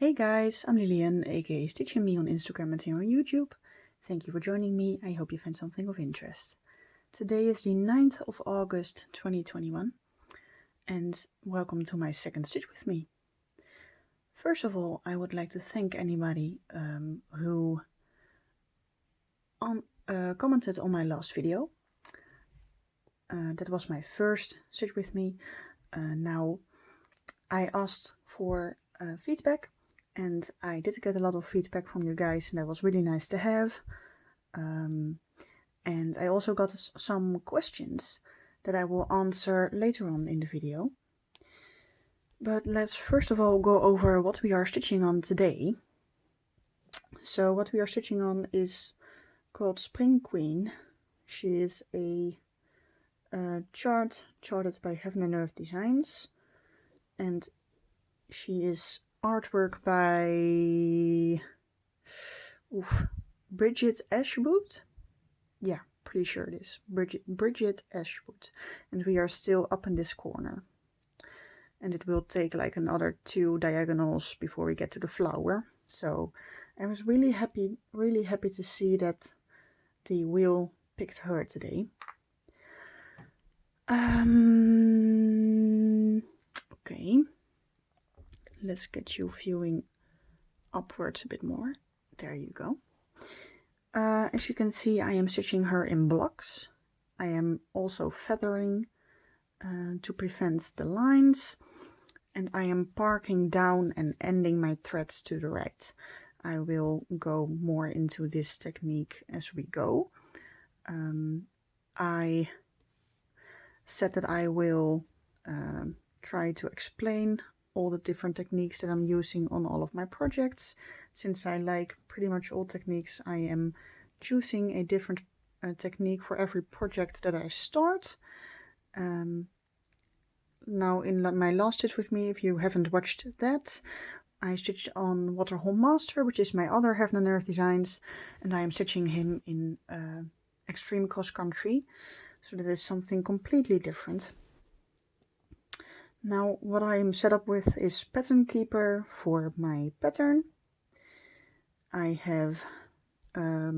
Hey guys, I'm Lillian, aka StitchWithMe on Instagram and here on YouTube. Thank you for joining me. I hope you find something of interest. Today is the 9th of August 2021 and welcome to my second Stitch With Me. First of all, I would like to thank anybody who commented on my last video. That was my first Stitch With Me. Now I asked for feedback. And I did get a lot of feedback from you guys, and that was really nice to have. And I also got some questions that I will answer later on in the video. But let's first of all go over what we are stitching on today. So what we are stitching on is called Spring Queen. She is a charted by Heaven and Earth Designs, and she is artwork by Bridget Ashwood. Yeah, pretty sure it is Bridget Ashwood, and we are still up in this corner, and it will take like another 2 diagonals before we get to the flower. So I was really happy to see that the wheel picked her today. Okay, let's get you viewing upwards a bit more. There you go. As you can see, I am stitching her in blocks. I am also feathering to prevent the lines, and I am parking down and ending my threads to the right. I will go more into this technique as we go. I said that I will try to explain all the different techniques that I'm using on all of my projects. Since I like pretty much all techniques, I am choosing a different technique for every project that I start. Now in my last Stitch With Me, if you haven't watched that, I stitched on Waterhole Master, which is my other Heaven and Earth Designs, and I am stitching him in Extreme Cross Country, so that is something completely different. Now what I'm set up with is Pattern Keeper for my pattern. I have a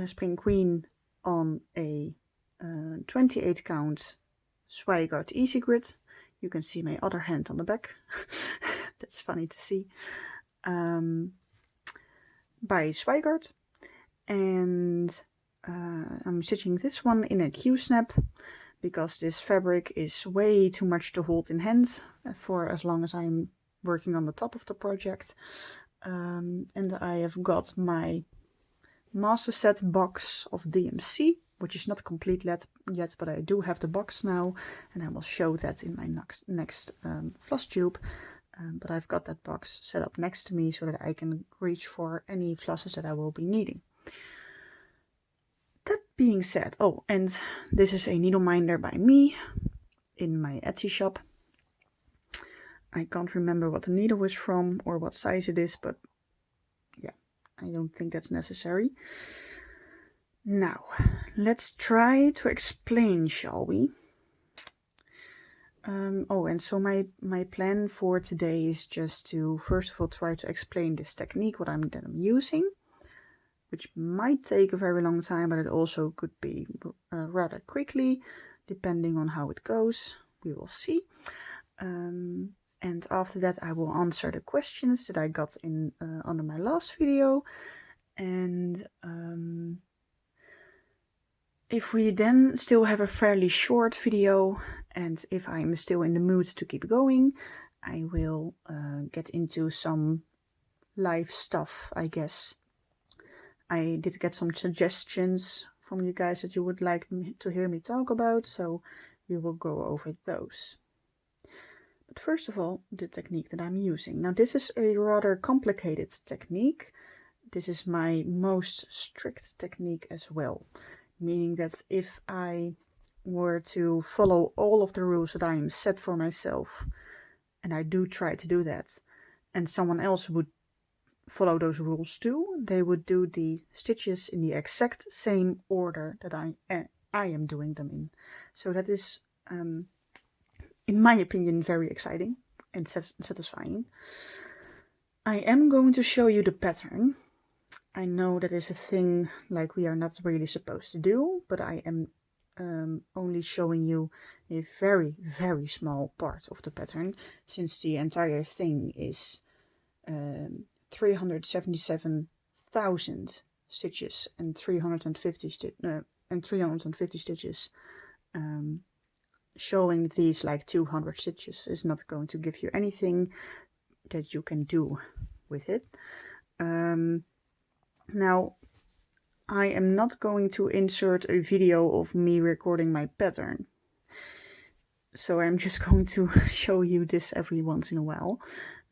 Spring Queen on a 28 count Zweigart Easy Grid. You can see my other hand on the back. That's funny to see. By Zweigart. And I'm stitching this one in a Q-snap, because this fabric is way too much to hold in hand for as long as I'm working on the top of the project. And I have got my master set box of DMC, which is not complete yet, but I do have the box now, and I will show that in my next floss tube. But I've got that box set up next to me so that I can reach for any flosses that I will be needing. That being said, oh, and this is a needle minder by me in my Etsy shop. I can't remember what the needle is from or what size it is, but yeah, I don't think that's necessary. Now, let's try to explain, shall we? Oh, and so my plan for today is just to first of all try to explain this technique, what I'm using, which might take a very long time, but it also could be rather quickly, depending on how it goes. We will see. And after that, I will answer the questions that I got in under my last video. And if we then still have a fairly short video, and if I'm still in the mood to keep going, I will get into some live stuff, I guess. I did get some suggestions from you guys that you would like to hear me talk about, so we will go over those. But first of all, the technique that I'm using. Now this is a rather complicated technique. This is my most strict technique as well, meaning that if I were to follow all of the rules that I am set for myself, and I do try to do that, and someone else would follow those rules too, they would do the stitches in the exact same order that I am doing them in. So that is, in my opinion, very exciting, and satisfying. I am going to show you the pattern. I know that is a thing like we are not really supposed to do, but I am only showing you a very, very small part of the pattern, since the entire thing is 377,000 stitches and 350 stitches. Showing these like 200 stitches is not going to give you anything that you can do with it. Now, I am not going to insert a video of me recording my pattern. So I'm just going to show you this every once in a while.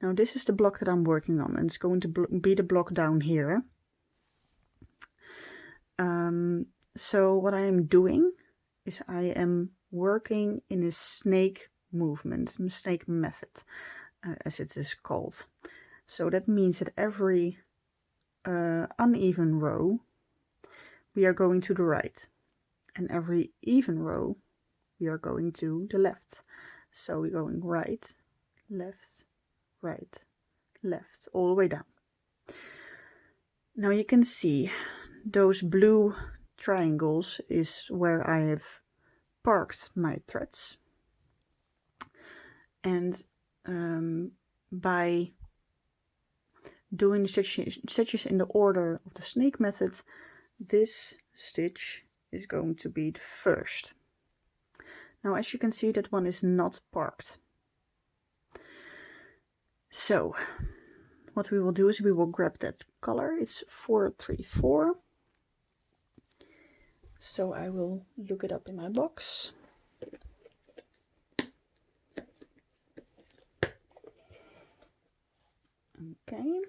Now this is the block that I'm working on, and it's going to be the block down here. So what I am doing is I am working in a snake movement, snake method, as it is called. So that means that every uneven row we are going to the right, and every even row we are going to the left. So we're going right, left, right, left, all the way down. Now you can see those blue triangles is where I have parked my threads, and by doing the stitches in the order of the snake method, this stitch is going to be the first. Now as you can see, that one is not parked. So what we will do is we will grab that color. It's 434. So I will look it up in my box. Okay.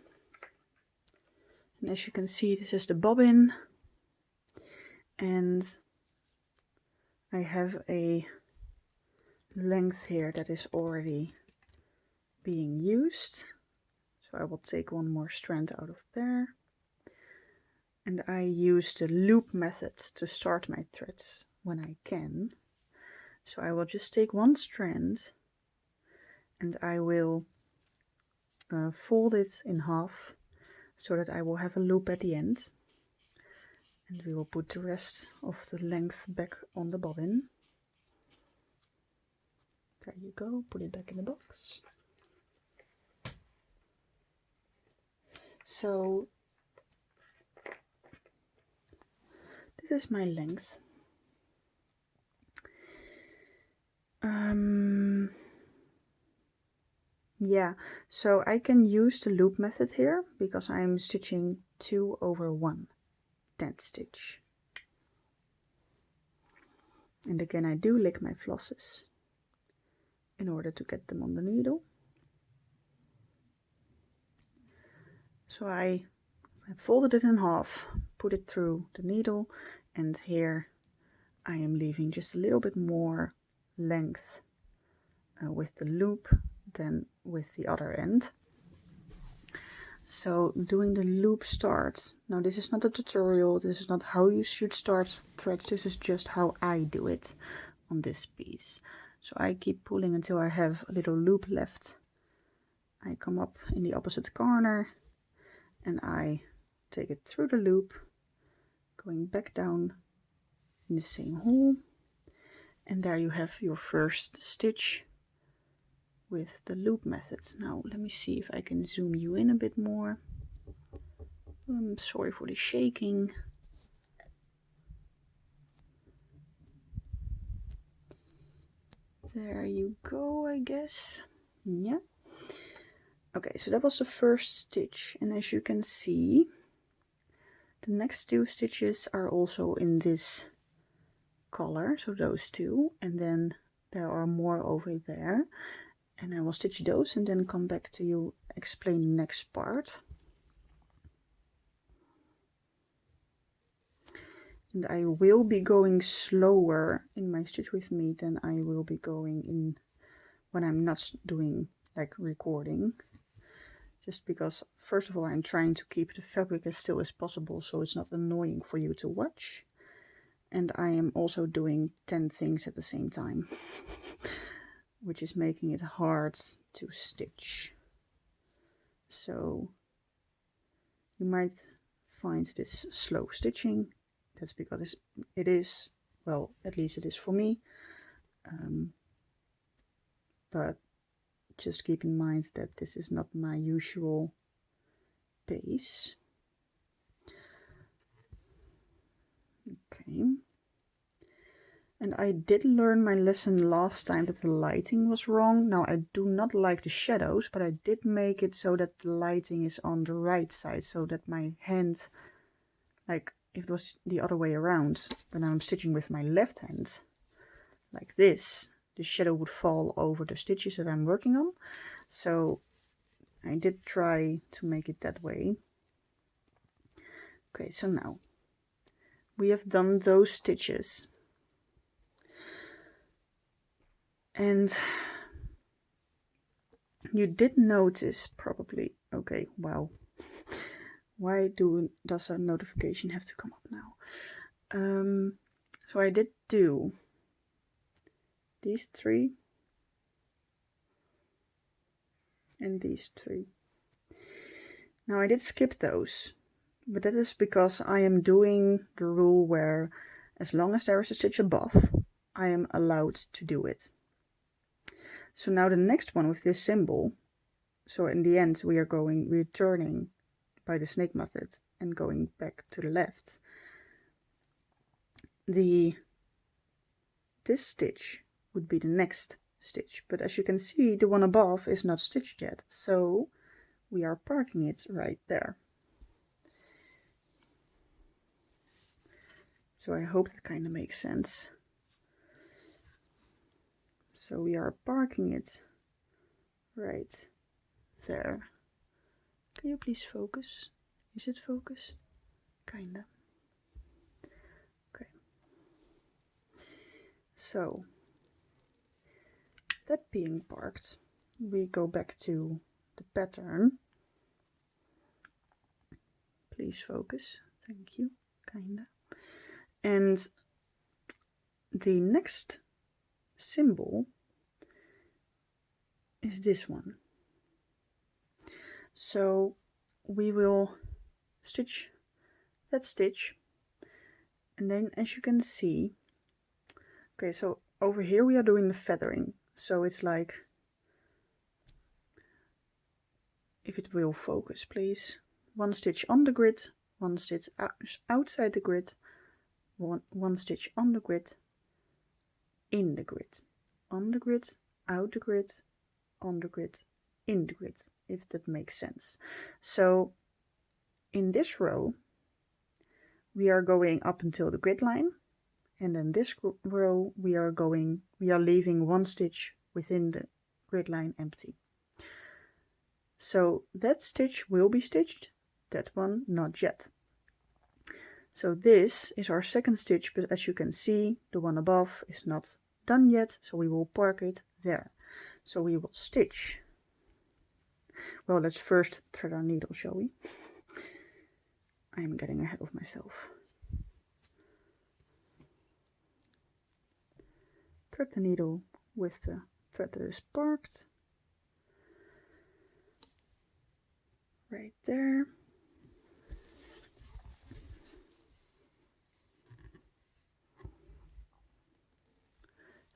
And as you can see, this is the bobbin. And I have a length here that is already being used. So I will take one more strand out of there. And I use the loop method to start my threads when I can. So I will just take one strand and I will fold it in half so that I will have a loop at the end. And we will put the rest of the length back on the bobbin. There you go, put it back in the box. So this is my length. Yeah, so I can use the loop method here because I'm stitching 2 over 1 10th stitch. And again, I do lick my flosses in order to get them on the needle. So I folded it in half, put it through the needle, and here I am leaving just a little bit more length with the loop than with the other end. So doing the loop start. Now this is not a tutorial, this is not how you should start threads, this is just how I do it on this piece. So I keep pulling until I have a little loop left. I come up in the opposite corner and I take it through the loop, going back down in the same hole, and there you have your first stitch with the loop methods. Now let me see if I can zoom you in a bit more. I'm sorry for the shaking. There you go, I guess. Yeah. Okay, so that was the first stitch, and as you can see, the next 2 stitches are also in this color, so those 2, and then there are more over there. And I will stitch those and then come back to you, explain the next part. And I will be going slower in my Stitch With Me than I will be going in when I'm not doing like recording. Just because, first of all, I'm trying to keep the fabric as still as possible so it's not annoying for you to watch. And I am also doing 10 things at the same time. which is making it hard to stitch. So you might find this slow stitching. That's because it is, well, at least it is for me. But just keep in mind that this is not my usual pace. Okay. And I did learn my lesson last time that the lighting was wrong. Now I do not like the shadows, but I did make it so that the lighting is on the right side, so that my hand, like if it was the other way around, when I'm stitching with my left hand, like this, the shadow would fall over the stitches that I'm working on. So I did try to make it that way. Okay, so now we have done those stitches. And you did notice probably, okay, wow, why does a notification have to come up now? So I did do these 3 and these 3. Now I did skip those, but that is because I am doing the rule where as long as there is a stitch above, I am allowed to do it. So now the next one with this symbol, so in the end we're turning by the snake method and going back to the left. This stitch would be the next stitch, but as you can see, the one above is not stitched yet, so we are parking it right there. So I hope that kind of makes sense. So we are parking it right there. Can you please focus? Is it focused? Kinda. Okay. So that being parked, we go back to the pattern. Please focus. Thank you. Kinda. And the next symbol is this one. So we will stitch that stitch, and then as you can see, okay, so over here we are doing the feathering, so it's like, if it will focus please, 1 stitch on the grid, 1 stitch outside the grid, one stitch on the grid, in the grid, on the grid, out the grid, on the grid, in the grid, if that makes sense. So in this row we are going up until the grid line, and then this row we are leaving 1 stitch within the grid line empty. So that stitch will be stitched, that one not yet. So this is our second stitch, but as you can see, the one above is not done yet, so we will park it there. So we will stitch. Well, let's first thread our needle, shall we? I am getting ahead of myself. Thread the needle with the thread that is parked. Right there.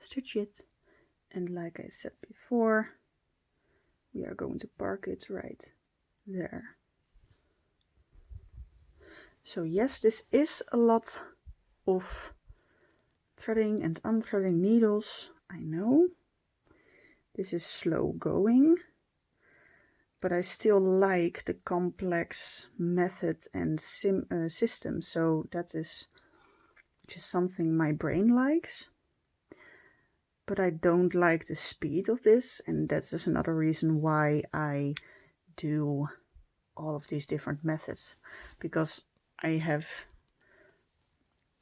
Stitch it, and like I said before, we are going to park it right there. So yes, this is a lot of threading and unthreading needles, I know. This is slow going, but I still like the complex method and system, so that is just something my brain likes. But I don't like the speed of this, and that's just another reason why I do all of these different methods, because I have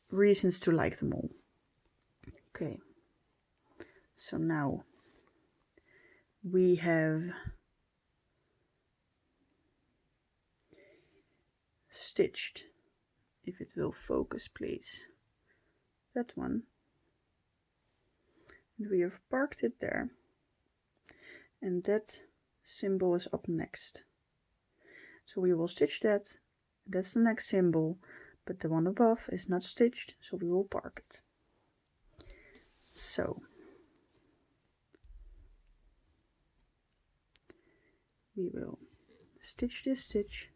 reasons to like them all. Okay, so now we have stitched, if it will focus please, that one, and we have parked it there. and that symbol is up next. So we will stitch that. That's the next symbol, but the one above is not stitched, so we will park it. So we will stitch this stitch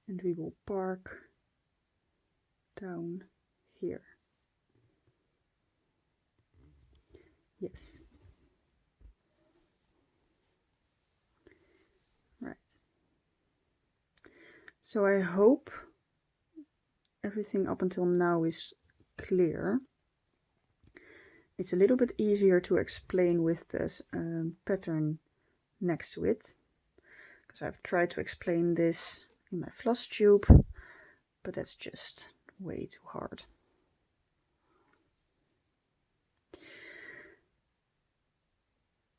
and we will park down here. Yes. Right. So I hope everything up until now is clear. It's a little bit easier to explain with this pattern next to it, because I've tried to explain this in my floss tube, but that's just way too hard.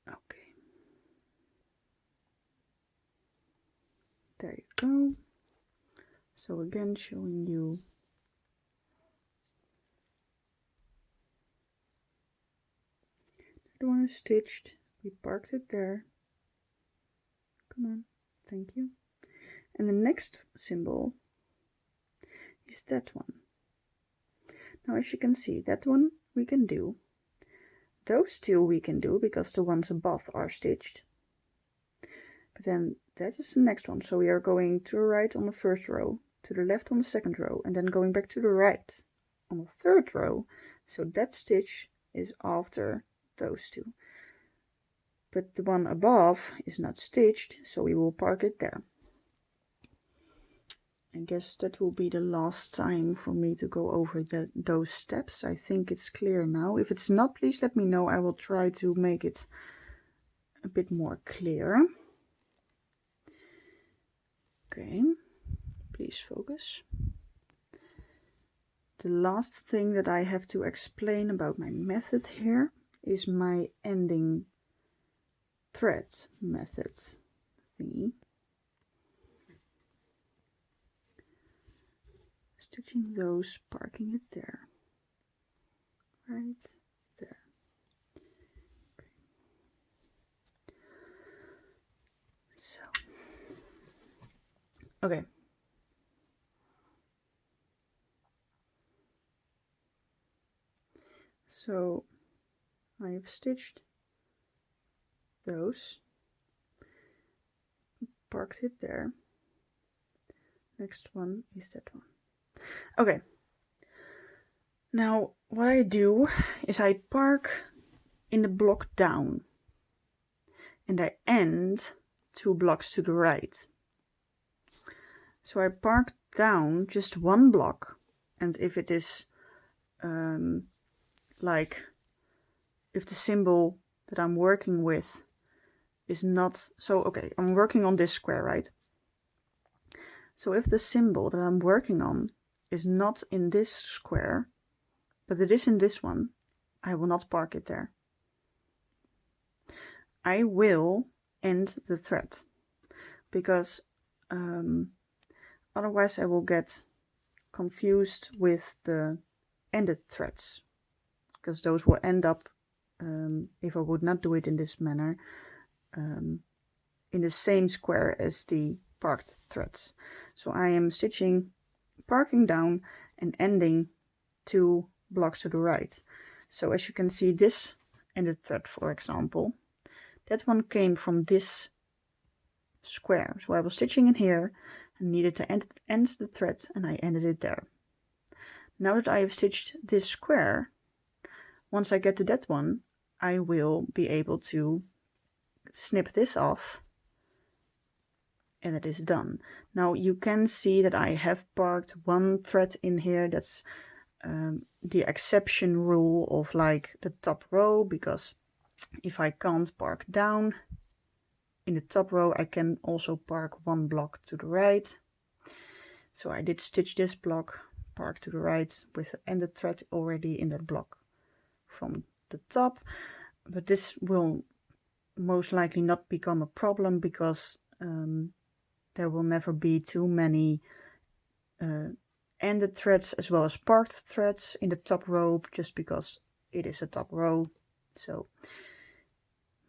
Okay. There you go. So again, showing you the one is stitched. We parked it there. Come on, thank you. And the next symbol is that one. Now, as you can see, that one we can do. Those two we can do because the ones above are stitched. But then that is the next one. So we are going to the right on the first row, to the left on the second row, and then going back to the right on the third row. So that stitch is after those two. But the one above is not stitched, so we will park it there. I guess that will be the last time for me to go over those steps. I think it's clear now. If it's not, please let me know. I will try to make it a bit more clear. Okay, please focus. The last thing that I have to explain about my method here is my ending thread method thingy. Stitching those, parking it there, right there. Okay. So, okay. So I have stitched those, parked it there. Next one is that one. Okay. Now what I do is I park in the block down and I end 2 blocks to the right. So I park down just 1 block, and if it is like if the symbol that I'm working with is not, so okay, I'm working on this square, right? So if the symbol that I'm working on is not in this square, but it is in this one, I will not park it there. I will end the thread, because otherwise I will get confused with the ended threads, because those will end up, if I would not do it in this manner, in the same square as the parked threads. So I am stitching, parking down and ending 2 blocks to the right. So as you can see, this ended thread, for example, that one came from this square. So I was stitching in here and needed to end the thread, and I ended it there. Now that I have stitched this square, once I get to that one, I will be able to snip this off, and it is done. Now you can see that I have parked 1 thread in here. That's the exception rule of like the top row, because if I can't park down in the top row, I can also park 1 block to the right. So I did stitch this block, park to the right with the ended thread already in that block from the top, but this will most likely not become a problem, because there will never be too many ended threads as well as parked threads in the top row, just because it is a top row. So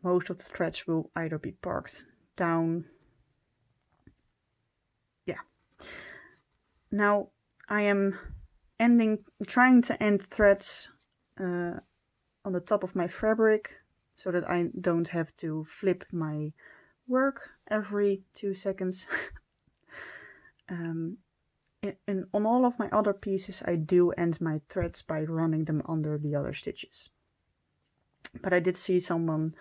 most of the threads will either be parked down. Yeah. Now I am trying to end threads on the top of my fabric so that I don't have to flip my work every 2 seconds. And on all of my other pieces I do end my threads by running them under the other stitches. But I did see someone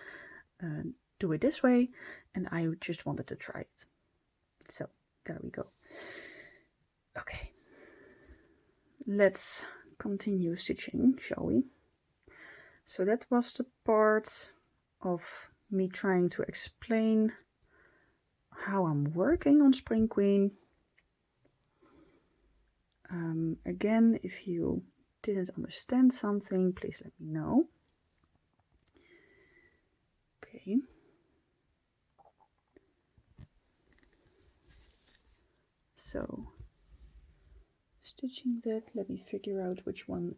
do it this way and I just wanted to try it. So there we go. Okay, let's continue stitching, shall we? So that was the part of me trying to explain how I'm working on Spring Queen. Again, if you didn't understand something, please let me know. Okay. So, stitching that, let me figure out which one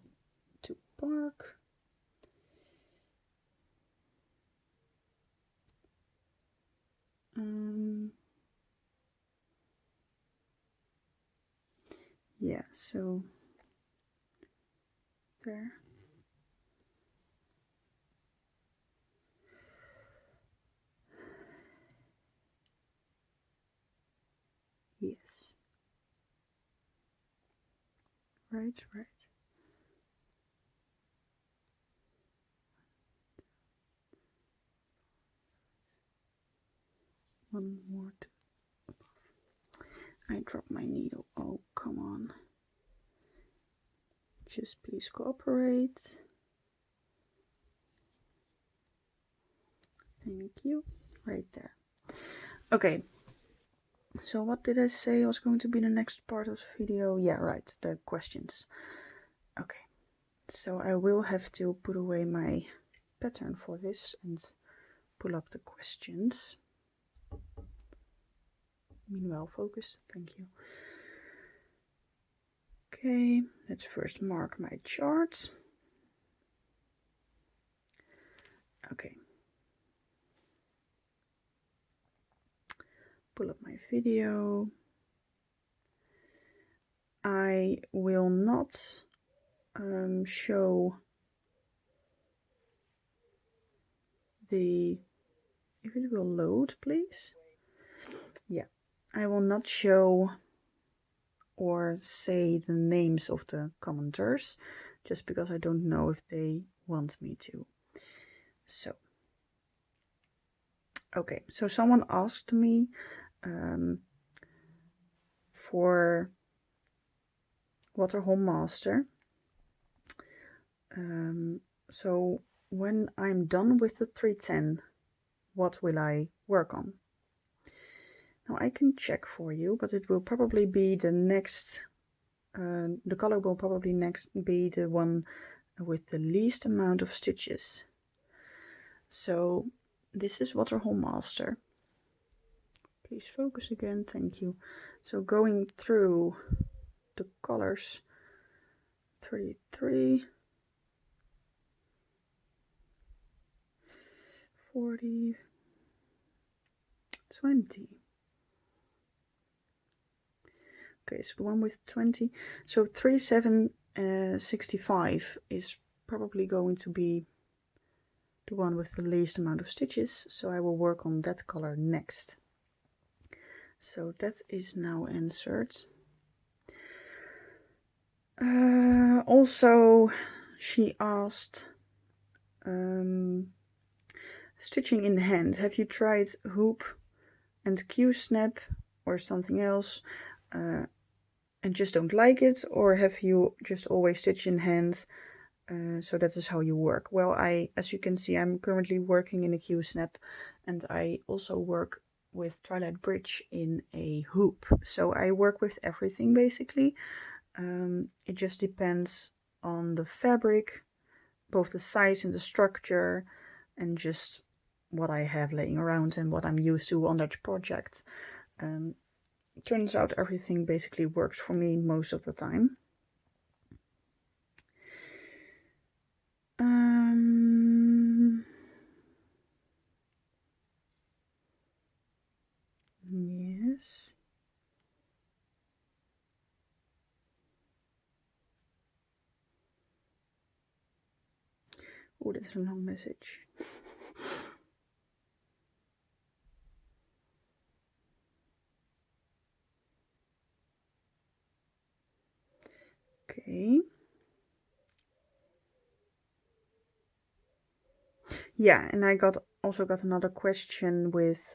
to park. Yeah, so there. Yes. Right. One more. I dropped my needle. Oh, come on. Just please cooperate. Thank you. Right there. Okay. So what did I say was going to be the next part of the video? Yeah, right. The questions. Okay. So I will have to put away my pattern for this and pull up the questions. Meanwhile, focus. Thank you. Okay, let's first mark my chart. Okay. Pull up my video. I will not show the, if it will load, please. Yeah, I will not show or say the names of the commenters, just because I don't know if they want me to. So, okay, so someone asked me for Waterhole Master. So when I'm done with the 310, what will I work on? Now I can check for you, but it will probably be the next, the color will probably next be the one with the least amount of stitches. So this is Waterhole Master. Please focus again, thank you. So going through the colors, 33, 40, 20. Okay, so the one with 20. So 3765 is probably going to be the one with the least amount of stitches. So I will work on that color next. So that is now answered. Also, she asked, stitching in hand. Have you tried hoop and Q-snap or something else? And just don't like it, or have you just always stitched in hand, so that is how you work? Well, as you can see, I'm currently working in a Q-snap, and I also work with Twilight Bridge in a hoop. So I work with everything basically. It just depends on the fabric, both the size and the structure, and just what I have laying around and what I'm used to on that project. Turns out everything basically works for me most of the time. Oh, that's a long message. Okay. Yeah, and I also got another question with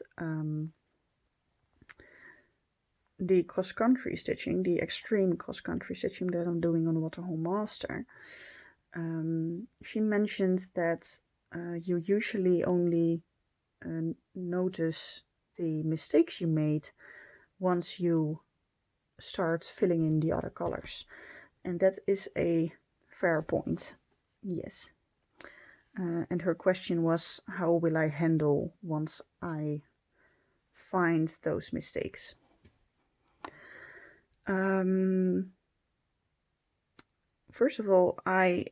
the cross-country stitching, the extreme cross-country stitching that I'm doing on Waterhole Master. She mentioned that you usually only notice the mistakes you made once you start filling in the other colors. And that is a fair point. Yes. And her question was, how will I handle once I find those mistakes? First of all, I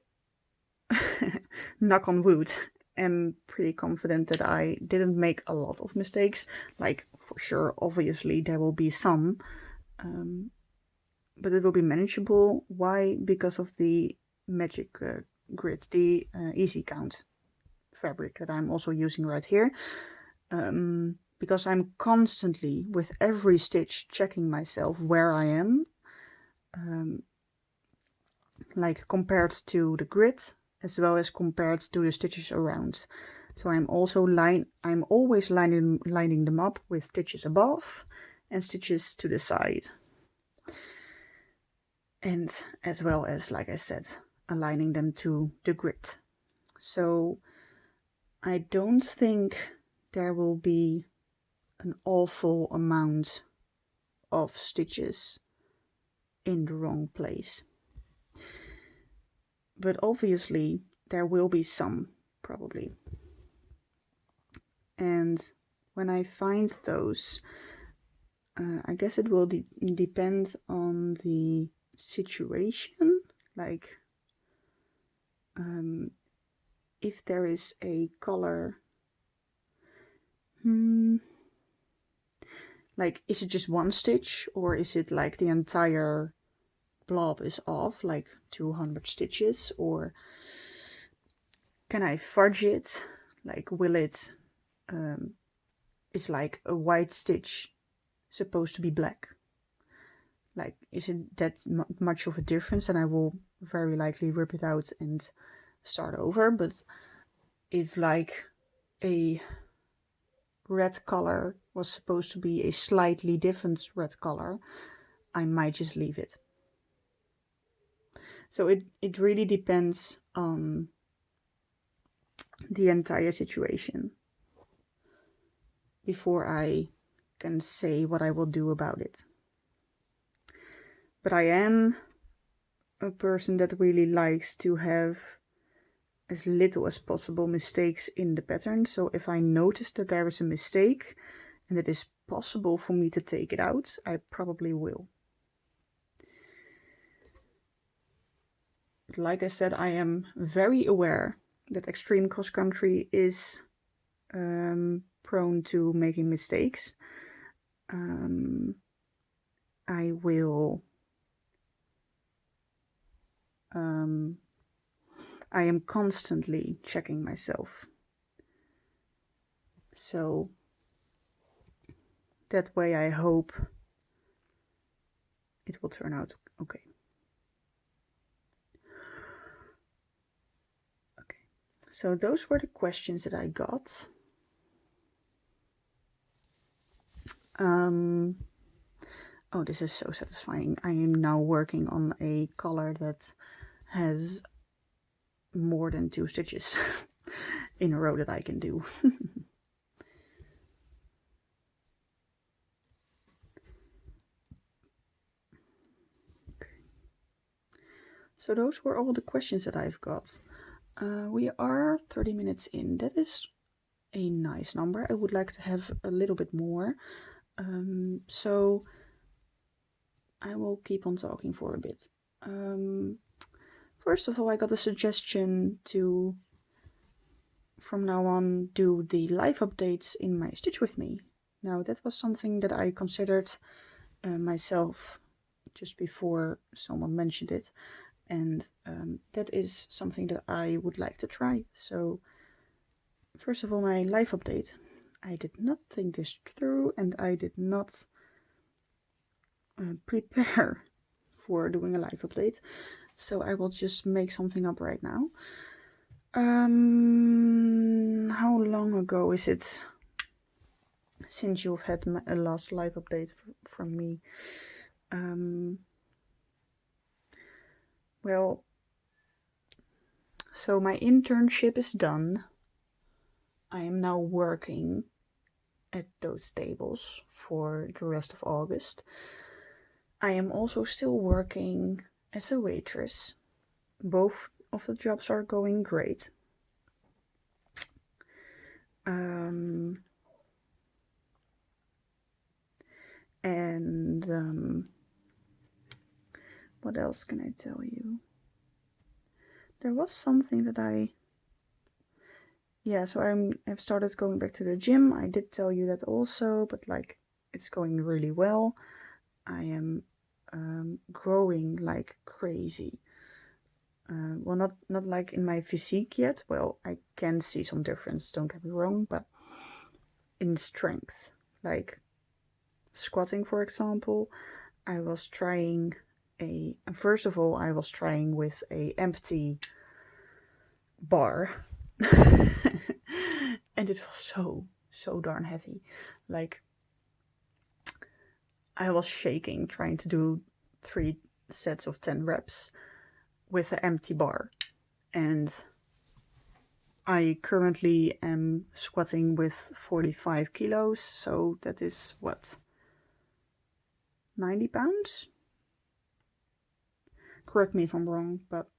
knock on wood, am pretty confident that I didn't make a lot of mistakes. Like, for sure, obviously, there will be some, but it will be manageable. Why? Because of the magic grid, the easy count fabric that I'm also using right here. Because I'm constantly, with every stitch, checking myself where I am, like compared to the grid, as well as compared to the stitches around. So I'm always lining them up with stitches above and stitches to the side. And as well as, like I said, aligning them to the grid. So I don't think there will be an awful amount of stitches in the wrong place. But obviously there will be some, probably. And when I find those, I guess it will depend on the situation. Like, if there is a color, like, is it just one stitch, or is it like the entire blob is off, like 200 stitches, or can I fudge it? Like, will it, is like a white stitch supposed to be black? Like, is it that much of a difference? And I will very likely rip it out and start over. But if like a red color was supposed to be a slightly different red color, I might just leave it. So it really depends on the entire situation before I can say what I will do about it. But I am a person that really likes to have as little as possible mistakes in the pattern. So if I notice that there is a mistake and it is possible for me to take it out, I probably will. But like I said, I am very aware that extreme cross country is prone to making mistakes. I will I am constantly checking myself. So that way I hope it will turn out okay. Okay, so those were the questions that I got. Oh, this is so satisfying. I am now working on a color that has more than 2 stitches in a row that I can do. Okay. So those were all the questions that I've got. We are 30 minutes in. That is a nice number. I would like to have a little bit more. So I will keep on talking for a bit. First of all, I got a suggestion to, from now on, do the live updates in my Stitch With Me. Now, that was something that I considered myself just before someone mentioned it. and that is something that I would like to try. So first of all, my life update. I did not think this through, and I did not prepare for doing a live update, so I will just make something up right now. How long ago is it since you've had a last live update from me? Well, so my internship is done. I am now working at those tables for the rest of August. I am also still working as a waitress. Both of the jobs are going great. What else can I tell you? There was something that so I've started going back to the gym. I did tell you that also, but like it's going really well. I am growing like crazy. Well, not like in my physique yet. Well, I can see some difference, don't get me wrong, but in strength, like squatting, for example, I was trying first of all, I was trying with a empty bar and it was so darn heavy. Like I was shaking trying to do 3 sets of 10 reps with an empty bar, and I currently am squatting with 45 kilos, so that is what, 90 pounds? Correct me if I'm wrong, but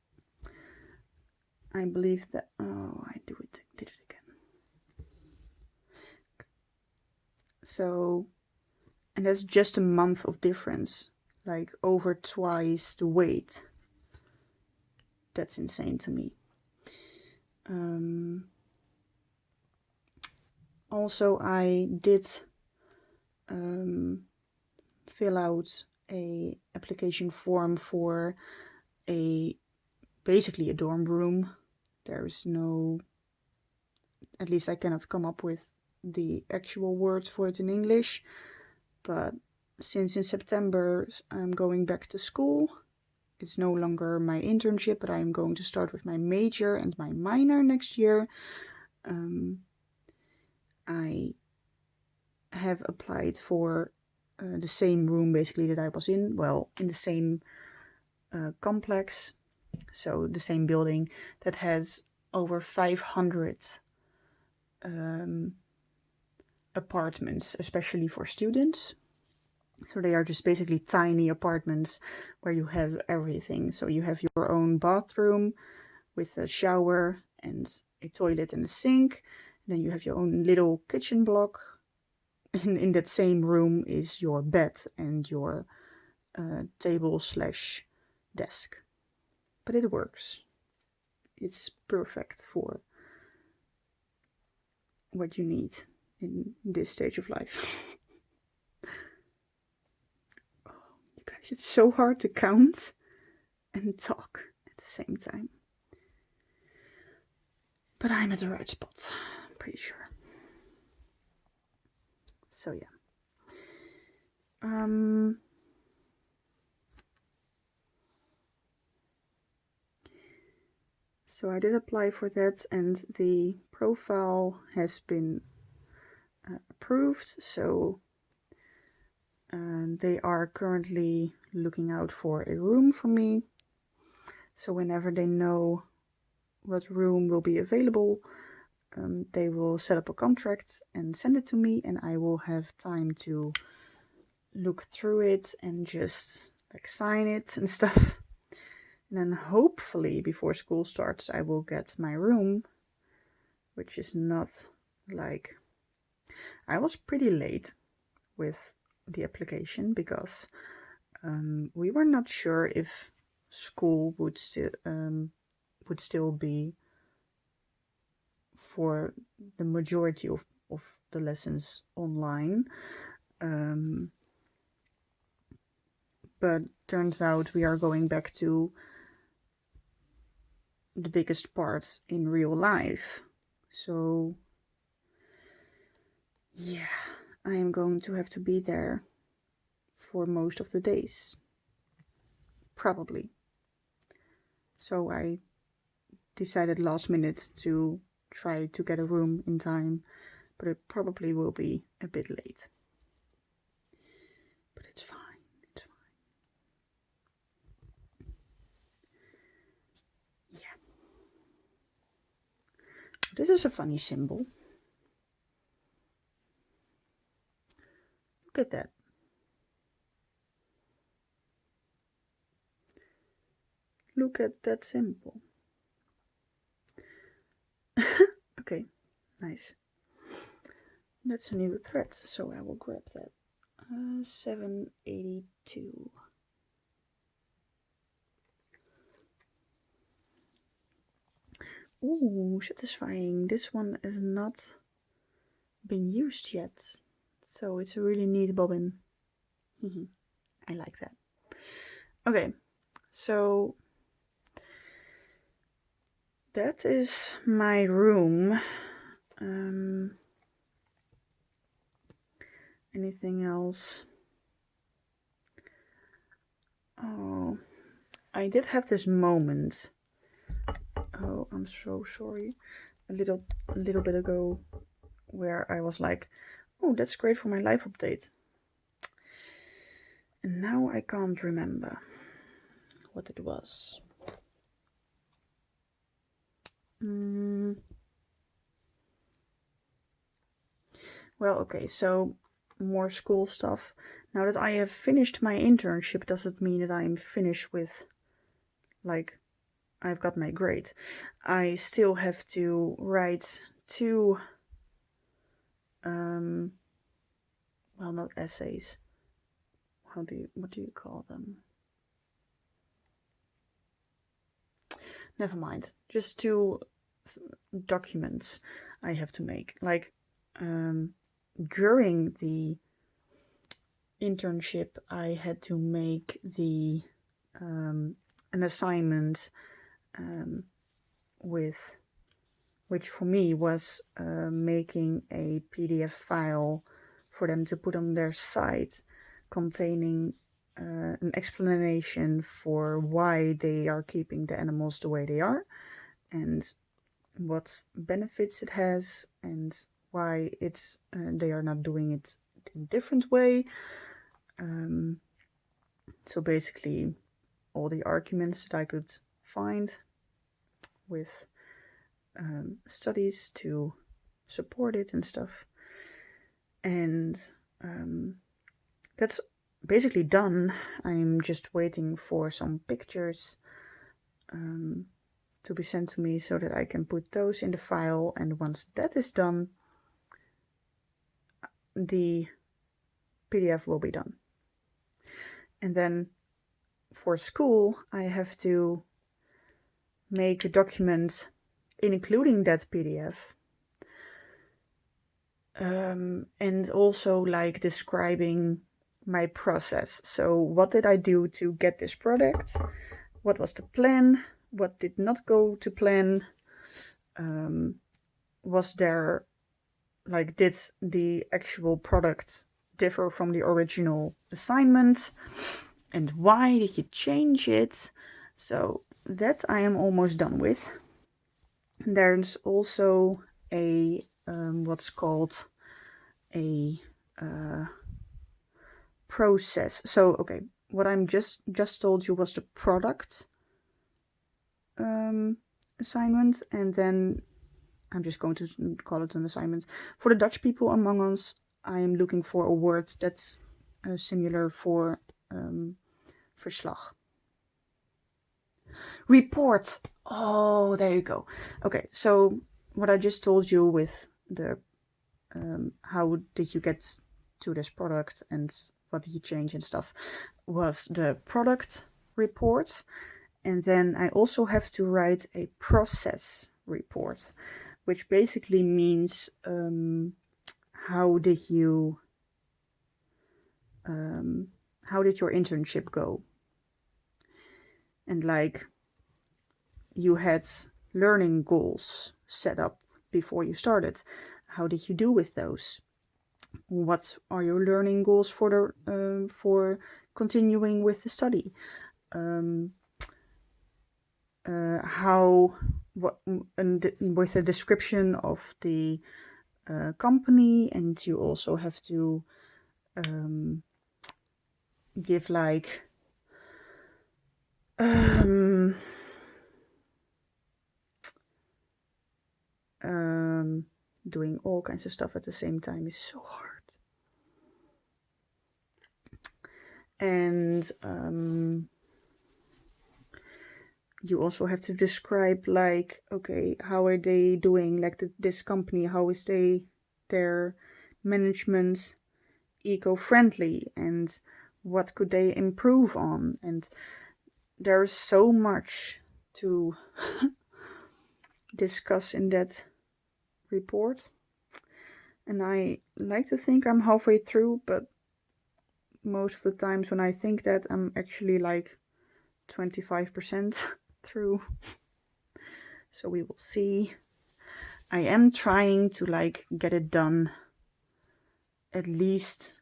I believe that, I did it again. So, and that's just a month of difference, like over twice the weight. That's insane to me. Also, I did fill out a application form for basically a dorm room. There's no, at least I cannot come up with the actual word for it in English, but since in September I'm going back to school, it's no longer my internship, but I'm going to start with my major and my minor next year. I have applied for the same room basically that I was in, well, in the same complex, so the same building that has over 500 apartments, especially for students. So they are just basically tiny apartments where you have everything. So you have your own bathroom with a shower and a toilet and a sink. And then you have your own little kitchen block. And in that same room is your bed and your table/desk. But it works. It's perfect for what you need in this stage of life. Oh, you guys, it's so hard to count and talk at the same time. But I'm at the right spot, I'm pretty sure. So yeah. So I did apply for that, and the profile has been approved. So they are currently looking out for a room for me. So whenever they know what room will be available, they will set up a contract and send it to me, and I will have time to look through it and just like sign it and stuff. And then hopefully before school starts I will get my room, which is not like, I was pretty late with the application because we were not sure if school would still be for the majority of the lessons online. But turns out we are going back to the biggest part in real life. So yeah, I am going to have to be there for most of the days, probably. So I decided last minute to try to get a room in time, but it probably will be a bit late. But it's fine, it's fine. Yeah. This is a funny symbol. Look at that. Look at that symbol. Okay, nice. That's a new thread, so I will grab that. 782. Ooh, satisfying. This one has not been used yet, so it's a really neat bobbin. I like that. Okay, so that is my room. Anything else? Oh, I did have this moment. Oh, I'm so sorry. A little bit ago, where I was like, "Oh, that's great for my life update," and now I can't remember what it was. Well, okay, so more school stuff. Now that I have finished my internship, doesn't mean that I'm finished with, like, I've got my grade. I still have to write 2, well, not essays. What do you call them? Never mind. Just 2 documents I have to make. Like, during the internship, I had to make an assignment which for me was making a PDF file for them to put on their site, containing an explanation for why they are keeping the animals the way they are, and what benefits it has, and why it's they are not doing it in a different way. So basically, all the arguments that I could find with studies to support it and stuff. And that's basically done. I'm just waiting for some pictures to be sent to me so that I can put those in the file. And once that is done, the PDF will be done. And then for school, I have to make a document including that PDF. And also like describing my process. So what did I do to get this product? What was the plan? What did not go to plan? Was there, like, did the actual product differ from the original assignment? And why did you change it? So that I am almost done with. And there's also a what's called a process. So okay, what I'm just told you was the product assignment, and then I'm just going to call it an assignment. For the Dutch people among us, I am looking for a word that's similar for verslag. Report. Oh, there you go. Okay, so what I just told you with the how did you get to this product and what did you change and stuff was the product report. And then I also have to write a process report, which basically means how did your internship go? And like, you had learning goals set up before you started. How did you do with those? What are your learning goals for continuing with the study? With a description of the company, and you also have to give like doing all kinds of stuff at the same time is so hard. And you also have to describe like, okay, how are they doing, like this company, how is their management eco-friendly, and what could they improve on? And there's so much to discuss in that report, and I like to think I'm halfway through, but most of the times when I think that, I'm actually like 25% through. So we will see. I am trying to like get it done at least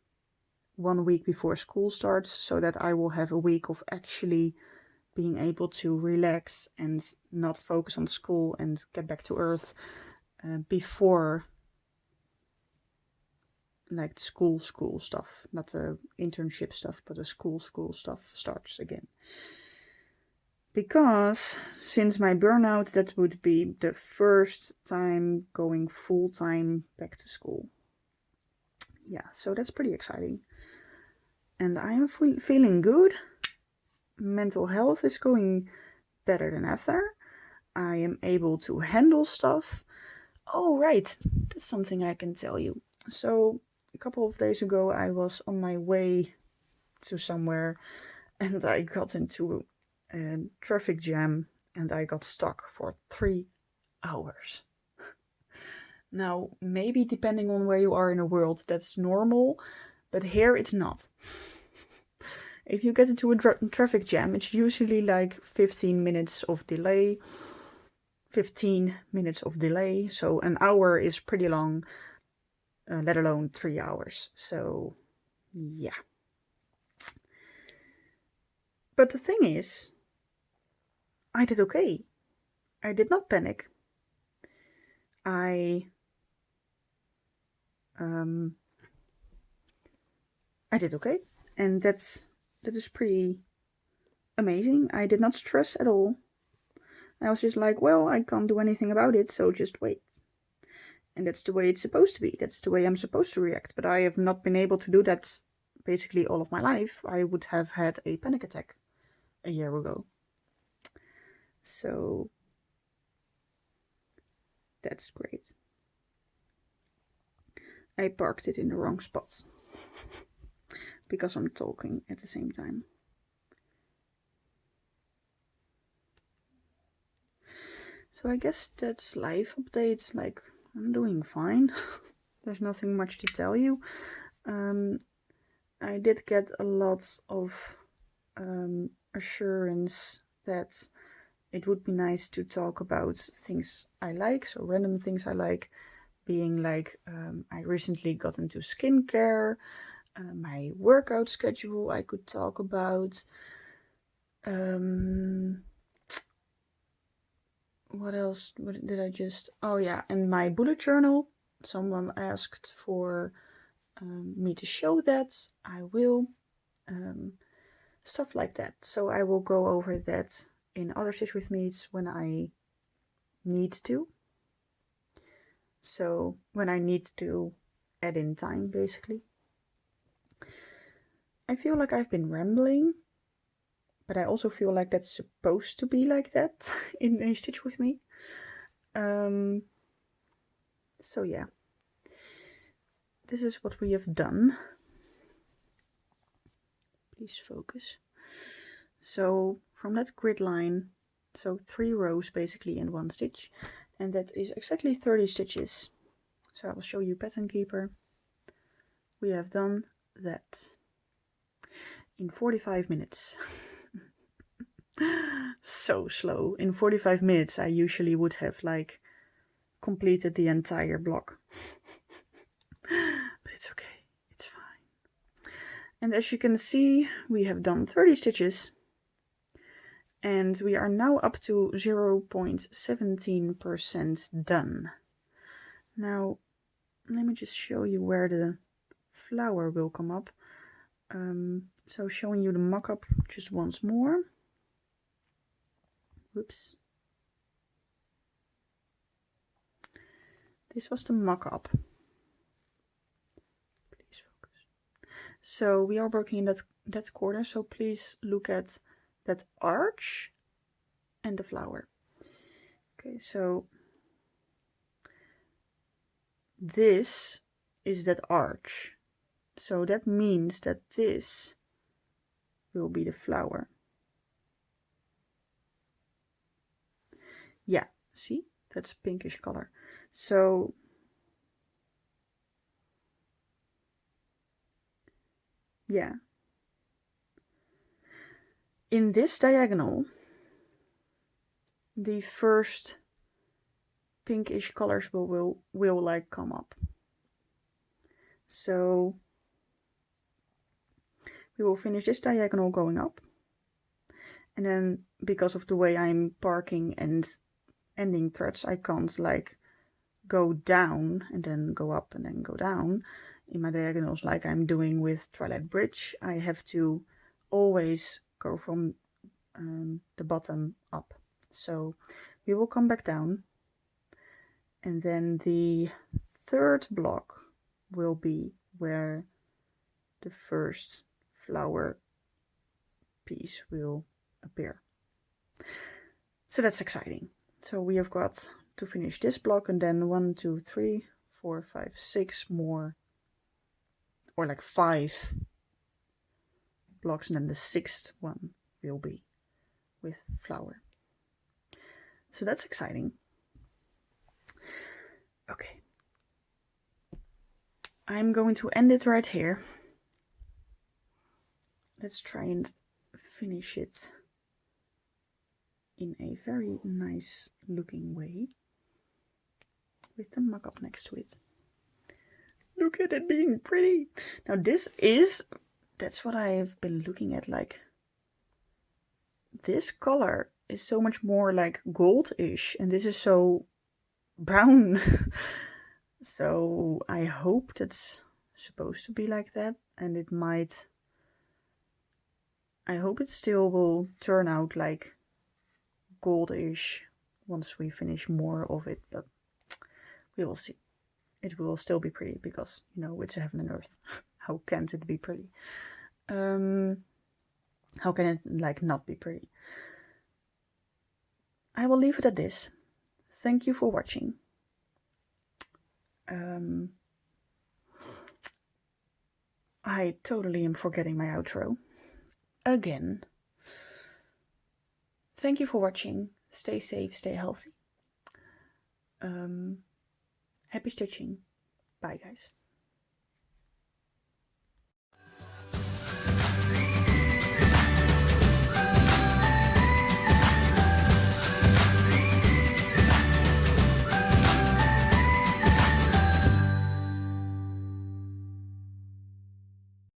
1 week before school starts, so that I will have a week of actually being able to relax and not focus on school and get back to earth before like the school stuff, not the internship stuff, but the school stuff starts again. Because since my burnout, that would be the first time going full-time back to school. Yeah, so that's pretty exciting. And I am feeling good. Mental health is going better than ever. I am able to handle stuff. Oh, right. That's something I can tell you. So a couple of days ago, I was on my way to somewhere and I got into a traffic jam and I got stuck for 3 hours. Now, maybe depending on where you are in the world, that's normal, but here it's not. If you get into a traffic jam, it's usually like 15 minutes of delay. 15 minutes of delay, so an hour is pretty long, let alone 3 hours. So, yeah. But the thing is, I did okay. I did not panic. I did okay, and that is pretty amazing. I did not stress at all. I was just like, well, I can't do anything about it, so just wait. And that's the way it's supposed to be. That's the way I'm supposed to react. But I have not been able to do that basically all of my life. I would have had a panic attack a year ago. So that's great. I parked it in the wrong spot because I'm talking at the same time. So I guess that's life updates. Like, I'm doing fine. There's nothing much to tell you. I did get a lot of assurance that it would be nice to talk about things I like, so random things I like, being like I recently got into skincare, my workout schedule I could talk about. What else? What did I just... Oh yeah, and my bullet journal. Someone asked for me to show that. I will. Stuff like that. So I will go over that in other Stitch With Me's when I need to. So when I need to add in time, basically. I feel like I've been rambling, but I also feel like that's supposed to be like that in a Stitch With Me. So yeah, this is what we have done. Please focus. So from that grid line, so 3 rows basically in 1 stitch, and that is exactly 30 stitches. So I will show you Pattern Keeper. We have done that in 45 minutes. So slow. In 45 minutes I usually would have like completed the entire block. But it's okay, it's fine. And as you can see, we have done 30 stitches. And we are now up to 0.17% done. Now, let me just show you where the flower will come up. So showing you the mock-up just once more. Whoops. This was the mock-up. Please focus. So we are working in that corner, so please look at that arch and the flower. Okay, so this is that arch. So that means that this will be the flower. Yeah, see? That's pinkish color. So yeah. In this diagonal, the first pinkish colors will like come up. So we will finish this diagonal going up. And then because of the way I'm parking and ending threads, I can't like go down and then go up and then go down in my diagonals like I'm doing with Twilight Bridge. I have to always go from the bottom up. So we will come back down, and then the third block will be where the first flower piece will appear. So that's exciting. So we have got to finish this block, and then 1, 2, 3, 4, 5, 6 more, or like 5 blocks, and then the 6th one will be with flower. So that's exciting. Okay. I'm going to end it right here. Let's try and finish it in a very nice looking way with the mock-up next to it. Look at it being pretty. Now that's what I've been looking at, like this color is so much more like goldish and this is so brown. So I hope that's supposed to be like that, and I hope it still will turn out like goldish once we finish more of it, but we will see. It will still be pretty because, you know, it's heaven and earth. How can't it be pretty? How can it like not be pretty? I will leave it at this. Thank you for watching. I totally am forgetting my outro again. Thank you for watching. Stay safe, stay healthy. Happy stitching. Bye guys.